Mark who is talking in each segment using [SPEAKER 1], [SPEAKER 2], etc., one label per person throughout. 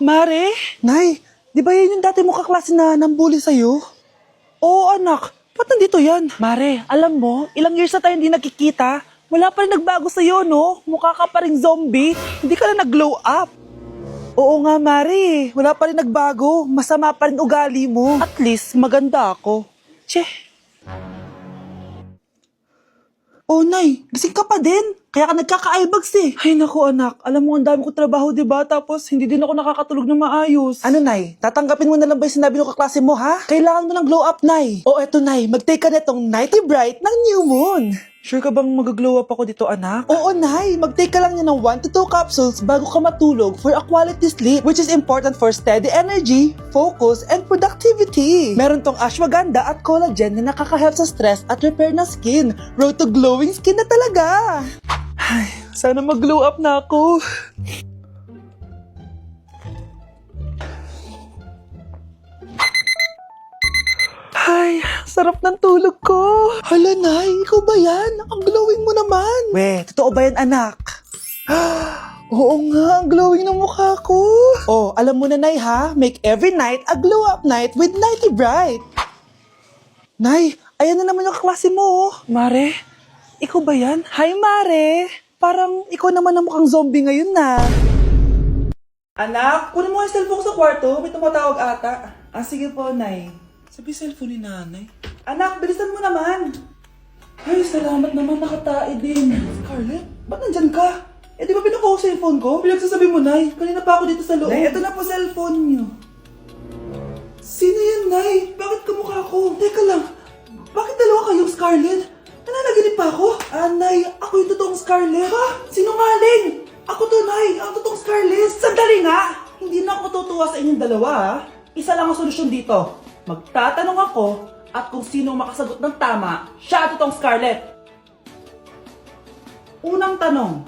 [SPEAKER 1] Mare? Nay, di ba yan yung dati mo kaklase na nambuli sa'yo? Oo anak, ba't nandito yan? Mare, alam mo, ilang years na tayo hindi nagkikita. Wala pa rin nagbago sa'yo, no? Mukha ka pa rin zombie. Hindi ka na nag-glow up. Oo nga, Mare. Wala pa rin nagbago. Masama pa rin ugali mo. At least, maganda ako. Che. Oh, Nay, gising ka pa din. Kaya ka nagkaka-eyebags eh. Ay, naku anak. Alam mo, ang dami ko trabaho, diba? Tapos, hindi din ako nakakatulog na maayos. Ano, Nay? Tatanggapin mo na lang ba yung sinabi ng kaklase mo, ha? Kailangan mo ng glow up, Nay. O, eto, Nay. Mag-take ka na itong Nighty Bright ng New Moon. Sure ka bang mag-glow up ako dito, anak? Oo, Nay. Mag-take ka lang niya ng 1 to 2 capsules bago ka matulog for a quality sleep, which is important for steady energy, focus, and productivity. Meron tong ashwagandha at collagen na nakaka-help sa stress at repair na skin. Road to glowing skin na talaga. Ay, sana mag-glow up na ako. Ay, sarap ng tulog ko. Hala, Nay, ikaw ba yan? Ang glowing mo naman. We, totoo ba yan, anak? Oo nga, ang glowing ng mukha ko. Oh, alam mo na, Nay, ha? Make every night a glow-up night with Nighty Bright. Nay, ayan na naman yung kaklase mo. Mare, ikaw ba yan? Hi, Mare. Parang ikaw naman ang mukhang zombie ngayon na. Anak, kunin mo yung cellphone sa kwarto. May tumatawag ata. Ah, sige po, Nay. Sabi cellphone ni nanay. Anak, bilisan mo naman. Ay, salamat naman, nakatae din. Scarlett, ba't nandyan ka? Eh, di ba pinukuha ko sa cellphone ko? Pinagsasabi mo, Nay. Kanina pa ako dito sa loob. Nay, ito na po cellphone niyo. Sino yan, Nay? Bakit kamukha ko? Teka lang, bakit dalawa kayong Scarlett? Nananaginip pa ako? Ah, Nay, ako yung totoong Scarlett. Ha? Sinungaling! Ako to, Nay, ang totoong Scarlett. Sandali nga! Hindi na ako tutuwa sa inyong dalawa, ha? Isa lang ang solusyon dito. Magtatanong ako at kung sino makasagot ng tama, siya ang totoong Scarlett. Unang tanong,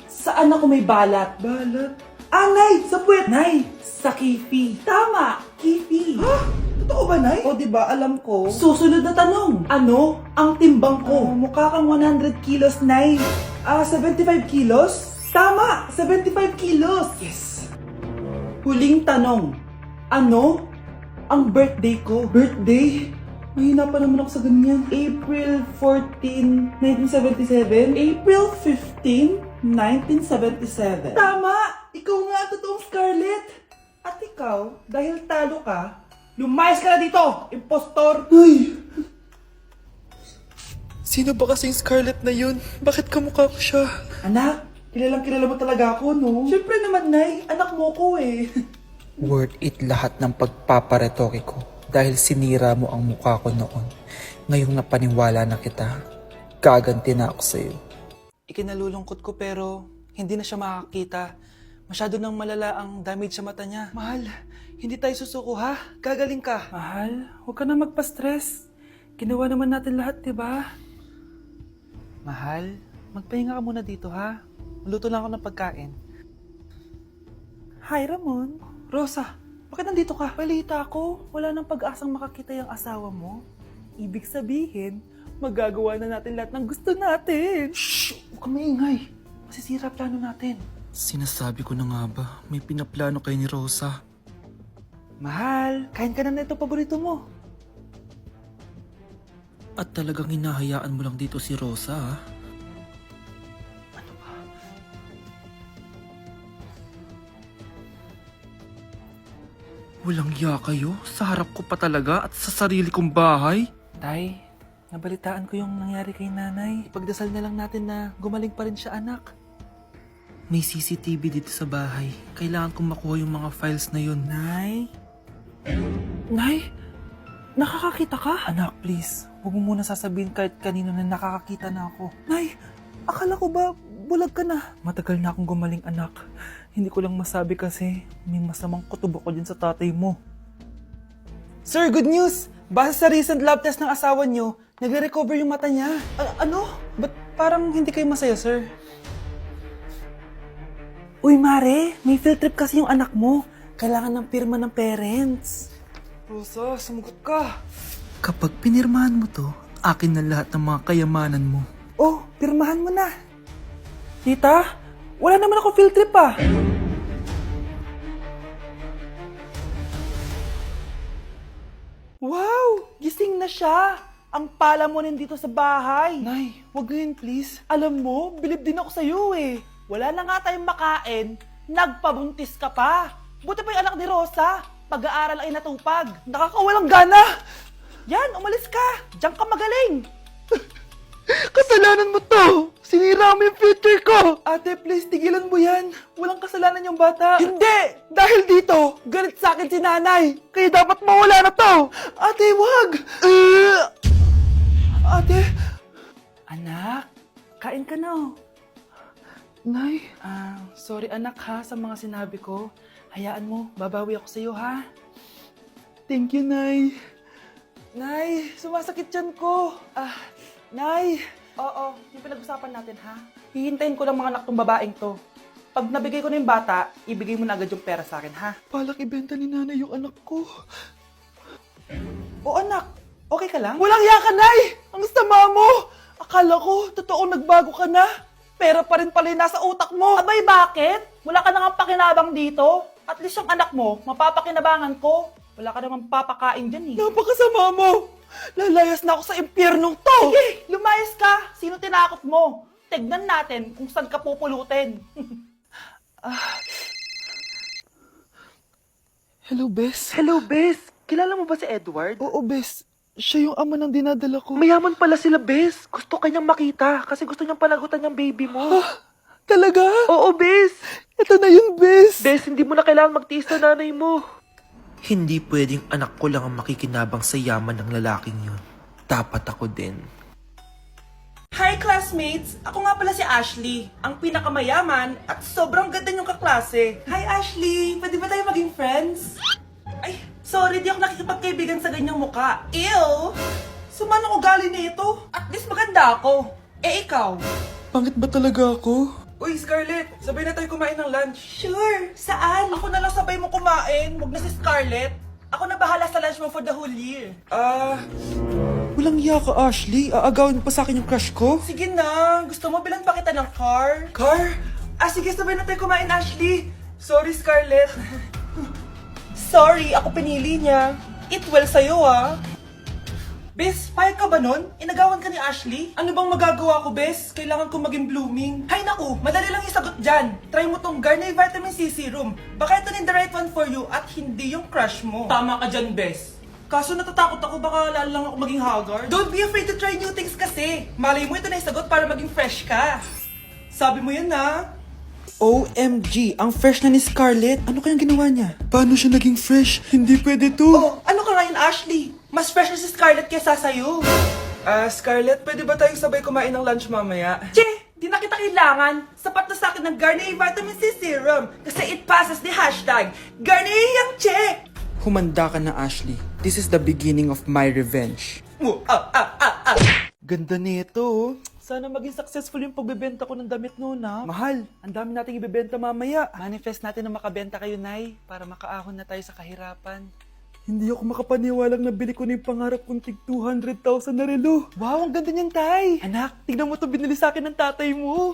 [SPEAKER 1] saan ako may balat? Balat? Ah, Nay! Sa puwet! Nay! Sa kifi. Tama! Kifi. Ha? Totoo ba, Nay? O, diba, alam ko. Susunod na tanong. Ano ang timbang ko? Mukha kang 100 kilos, Nay. 75 kilos? Tama! 75 kilos! Yes! Huling tanong. Ano ang birthday ko? Birthday? Mahina pa naman ako sa ganyan. April 14, 1977? April 15, 1977. Tama! Ikaw nga ang totoong Scarlett! At ikaw, dahil talo ka, lumayas ka na dito, impostor! Ay! Sino ba kasing Scarlett na yun? Bakit kamukha ko siya? Anak, kilalang kilala mo talaga ako, no? Siyempre naman, Nay. Anak mo ko eh.
[SPEAKER 2] Worth it lahat ng pagpaparetoke ko dahil sinira mo ang mukha ko noon. Ngayong napaniwala na kita, gaganti na ako sa'yo.
[SPEAKER 1] Ikinalulungkot ko pero hindi na siya makakita. Masyado nang malala ang damage sa mata niya. Mahal, hindi tayo susuko ha? Gagaling ka. Mahal, huwag ka na magpa-stress. Ginawa naman natin lahat, diba? Mahal, magpahinga ka muna dito ha? Luto lang ako ng pagkain. Hi, Ramon. Rosa, bakit nandito ka? Balita ako, wala nang pag-asang makakita yung asawa mo. Ibig sabihin, magagawa na natin lahat ng gusto natin. Shh! Huwag kang maingay. Masisira plano natin.
[SPEAKER 2] Sinasabi ko na nga ba, may pinaplano kay ni Rosa.
[SPEAKER 1] Mahal, kain ka na na ito paborito mo.
[SPEAKER 2] At talagang hinahayaan mo lang dito si Rosa, ha? Walang ya kayo? Sa harap ko pa talaga at sa sarili kong bahay?
[SPEAKER 1] Tay, nabalitaan ko yung nangyari kay nanay. Ipagdasal na lang natin na gumaling pa rin siya, anak.
[SPEAKER 2] May CCTV dito sa bahay. Kailangan kong makuha yung mga files na yun.
[SPEAKER 1] Nay? Nay? Nakakakita ka? Anak, please. Huwag mo muna sasabihin kahit kanino na nakakakita na ako. Nay, akala ko ba bulag ka na? Matagal na akong gumaling, anak. Hindi ko lang masabi kasi may masamang kutob ako dyan sa tatay mo. Sir, good news! Base sa recent lab test ng asawa niyo, nagre-recover yung mata niya. Ano? Ba't parang hindi kayo masaya, sir? Uy, Mare, may field trip kasi yung anak mo. Kailangan ng pirma ng parents. Rosa, sumagot ka.
[SPEAKER 2] Kapag pinirmahan mo to, akin na lahat ng mga kayamanan mo.
[SPEAKER 1] Oh, pirmahan mo na. Tita, wala naman ako field trip ah. na siya. Ang palamunin dito sa bahay. Nay, wag na yun please. Alam mo, bilib din ako sa'yo eh. Wala na nga tayong makain, nagpabuntis ka pa. Buti pa yung anak ni Rosa, pag-aaral ay natupag. Nakakawalang gana. Yan, umalis ka. Diyan ka magaling. Kasalanan mo to! Sinira mo yung future ko! Ate, please, tigilan mo yan. Walang kasalanan yung bata. Hindi! Dahil dito, galit sa akin si nanay. Kaya dapat mawala na to! Ate, wag! Ate! Anak, kain ka na. Nay? Sorry anak ha sa mga sinabi ko. Hayaan mo, babawi ako sa'yo ha. Thank you, Nay. Nay, sumasakit yan ko. Nay. Oo, yung pinag-usapan natin ha. Hihintayin ko lang mga anak tong babaeng to. Pag nabigay ko na yung bata, ibigay mo na agad yung pera sa akin ha. Palak ibenta ni nanay yung anak ko. O anak, okay ka lang? Walang hiya ka, Nay! Ang sama mo! Akala ko, totoo nagbago ka na. Pera pa rin pala yung nasa utak mo. Abay, bakit? Wala ka nang pakinabang dito. At least yung anak mo, mapapakinabangan ko. Wala ka namang papakain dyan eh. Napakasama mo! Lalayas na ako sa impyernong to! Sige, lumayas ka! Sino tinakot mo? Tignan natin kung saan ka pupulutin. Hello, Bes. Hello, Bes. Kilala mo ba si Edward? Oo, Bes. Siya yung ama ng dinadala ko. Mayaman pala sila, Bes. Gusto kanyang makita kasi gusto niyang panagutan yung baby mo. Talaga? Oo, Bes. Ito na yun, Bes. Bes, hindi mo na kailangan magtiis na nanay mo.
[SPEAKER 2] Hindi pwedeng anak ko lang ang makikinabang sa yaman ng lalaking yun. Dapat ako din.
[SPEAKER 1] Hi, classmates! Ako nga pala si Ashley, ang pinakamayaman at sobrang ganda niyong kaklase. Hi, Ashley! Pwede ba tayo maging friends? Ay, sorry, di ako nakikipagkaibigan sa ganyang muka. Ew! Sumanong ugali nito. At least maganda ako. Eh, ikaw? Pangit ba talaga ako? Uy, Scarlett! Sabay na tayo kumain ng lunch. Sure! Saan? Ako na lang sabay mo kumain. Huwag na si Scarlett. Ako na bahala sa lunch mo for the whole year. Walang iya ka, Ashley. Aagawin mo pa sa akin yung crush ko? Sige na. Gusto mo bilan pa kita ng car? Car? Sige, sabay na tayo kumain, Ashley. Sorry, Scarlett. Sorry, ako pinili niya. Eat well sa'yo, Bes, payag ka ba nun? Inagawan ka ni Ashley? Ano bang magagawa ko, Bes? Kailangan ko maging blooming. Hay naku, madali lang isagot dyan. Try mo tong Garnier Vitamin C Serum. Baka ito rin the right one for you at hindi yung crush mo. Tama ka dyan, Bes. Kaso natatakot ako, baka lalo lang ako maging haggard. Don't be afraid to try new things kasi. Malay mo ito na isagot para maging fresh ka. Sabi mo yan na. OMG, ang fresh na ni Scarlett. Ano kayang ginawa niya? Paano siya naging fresh? Hindi pwede to. Oh, ano ka ngayon, Ashley? Mas fresh na si Scarlett kesa sa'yo. Scarlett, pwede ba tayong sabay kumain ng lunch mamaya? Che, di na kita kailangan. Sapat na sa akin ng Garnier Vitamin C Serum. Kasi it passes the hashtag Garnier yang Che.
[SPEAKER 2] Humanda ka na, Ashley. This is the beginning of my revenge.
[SPEAKER 1] Ganda nito. Sana maging successful yung pagbebenta ko ng damit noon, Mahal, ang dami nating ibebenta mamaya. Manifest natin na makabenta kayo, Nay, para makaahon na tayo sa kahirapan. Hindi ako makapaniwalang nabili ko na yung pangarap kong tig 200,000 na relo. Wow, ang ganda niyan, Tay. Anak, tignan mo to binili sa akin ng tatay mo.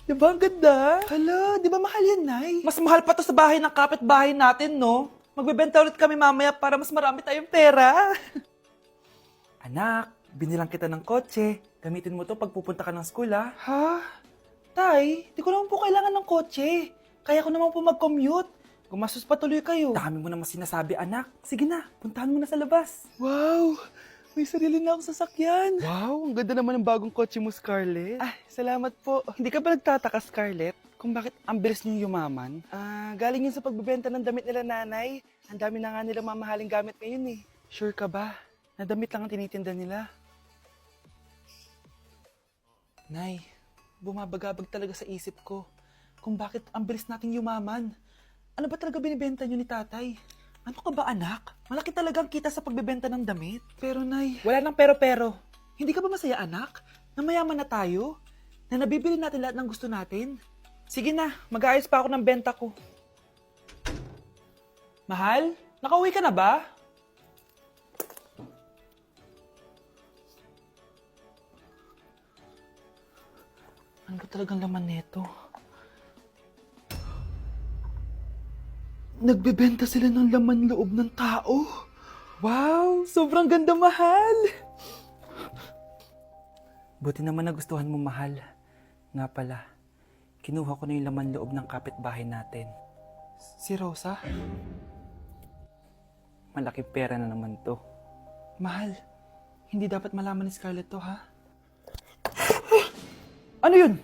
[SPEAKER 1] Diba ang ganda? Hala, di ba mahal yan, Nay? Mas mahal pa to sa bahay ng kapitbahay natin, no? Magbebenta ulit kami mamaya para mas marami tayong pera. Anak, binilang kita ng kotse. Gamitin mo to pag pupunta ka ng school, Ha? Tay, di ko naman po kailangan ng kotse. Kaya ko naman po mag-commute. Gumastos pa tuloy kayo. Dami mo naman sinasabi, anak. Sige na, puntahan mo na sa labas. Wow! May sarili na akong sasakyan. Wow, ang ganda naman ng bagong kotse mo, Scarlett. Salamat po. Hindi ka ba nagtataka, Scarlett, kung bakit ang bilis niyong yumaman? Galing yun sa pagbebenta ng damit nila nanay. Ang dami na nga nila mamahaling gamit ngayon, Sure ka ba? Na damit lang ang tinitinda nila? Nay, bumabagabag talaga sa isip ko kung bakit ang bilis nating yumaman. Ano ba talaga binibenta niyo ni tatay? Ano ka ba, anak? Malaki talagang kita sa pagbebenta ng damit. Pero, Nay, wala nang pero-pero. Hindi ka ba masaya, anak? Na mayaman na tayo? Na nabibili natin lahat ng gusto natin? Sige na, mag-aayos pa ako ng benta ko. Mahal, nakauwi ka na ba? Ano ba talagang laman neto? Nagbebenta sila ng laman loob ng tao. Wow, sobrang ganda, mahal. Buti naman nagustuhan mo, mahal. Nga pala, kinuha ko na yung laman loob ng kapitbahay natin. Si Rosa? Malaking pera na naman to. Mahal, hindi dapat malaman ni Scarlett to, ha? Ano yun?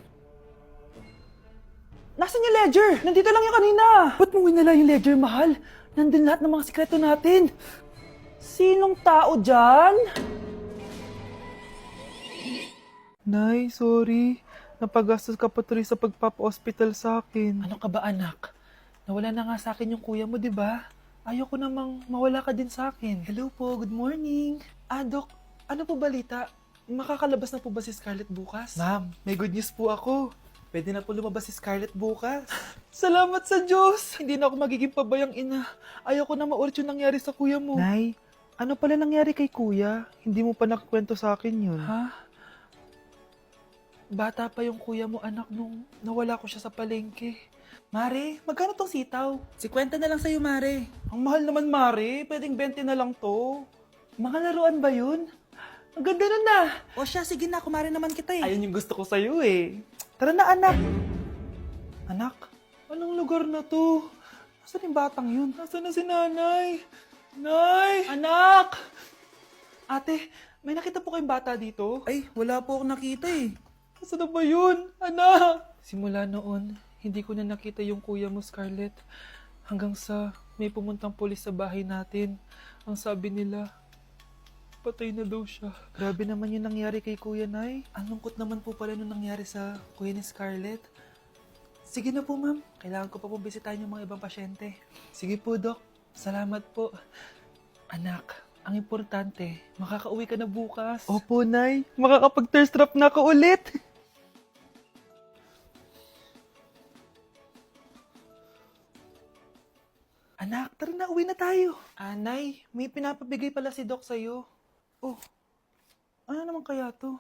[SPEAKER 1] Nasaan yung ledger? Nandito lang yung kanina. Ba't mo winala yung ledger, mahal? Nandun lahat ng mga sikreto natin. Sinong tao dyan? Nay, sorry. Napagastos ka pa tuloy sa pagpapa-hospital sa akin. Ano ka ba, anak? Nawala na nga sa akin yung kuya mo, di ba? Ayoko namang mawala ka din sa akin. Hello po, good morning. Dok, ano po balita? Makakalabas na po ba si Scarlett bukas? Ma'am, may good news po ako. Pwede na po lumabas si Scarlett bukas. Salamat sa Diyos! Hindi na ako magiging pabayang ina. Ayoko na maulit yung nangyari sa kuya mo. Nay, ano pala nangyari kay kuya? Hindi mo pa nakakwento sa akin yun. Ha? Bata pa yung kuya mo, anak, nung nawala ko siya sa palengke. Mare, magkano tong sitaw? 50 na lang sa'yo, Mare. Ang mahal naman, Mare. Pwedeng 20 na lang to. Mga laruan ba yun? Ang ganda nun na. O siya, sige na, kumare naman kita eh. Ayun yung gusto ko sa'yo eh. Tara na, anak. Anak, anong lugar na to? Nasaan yung batang yun? Nasaan na si nanay? Nay! Anak! Ate, may nakita po kayong bata dito? Ay, wala po akong nakita eh. Nasaan na ba yun? Anak! Simula noon, hindi ko na nakita yung kuya mo, Scarlett. Hanggang sa may pumuntang pulis sa bahay natin. Ang sabi nila, patay na daw siya. Grabe naman yung nangyari kay Kuya, Nay. Ang lungkot naman po pala nung nangyari sa kuya ni Scarlett. Sige na po, ma'am. Kailangan ko pa po bisitahin yung mga ibang pasyente. Sige po, Dok. Salamat po. Anak, ang importante, makakauwi ka na bukas. Opo, Nay. Makakapag-thirst trap na ako ulit. Anak, tara na, uwi na tayo. Nay, may pinapabigay pala si Doc sa'yo. Oh, ano naman kaya to?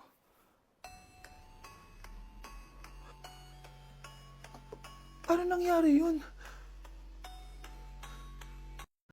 [SPEAKER 1] Paano nangyari yun?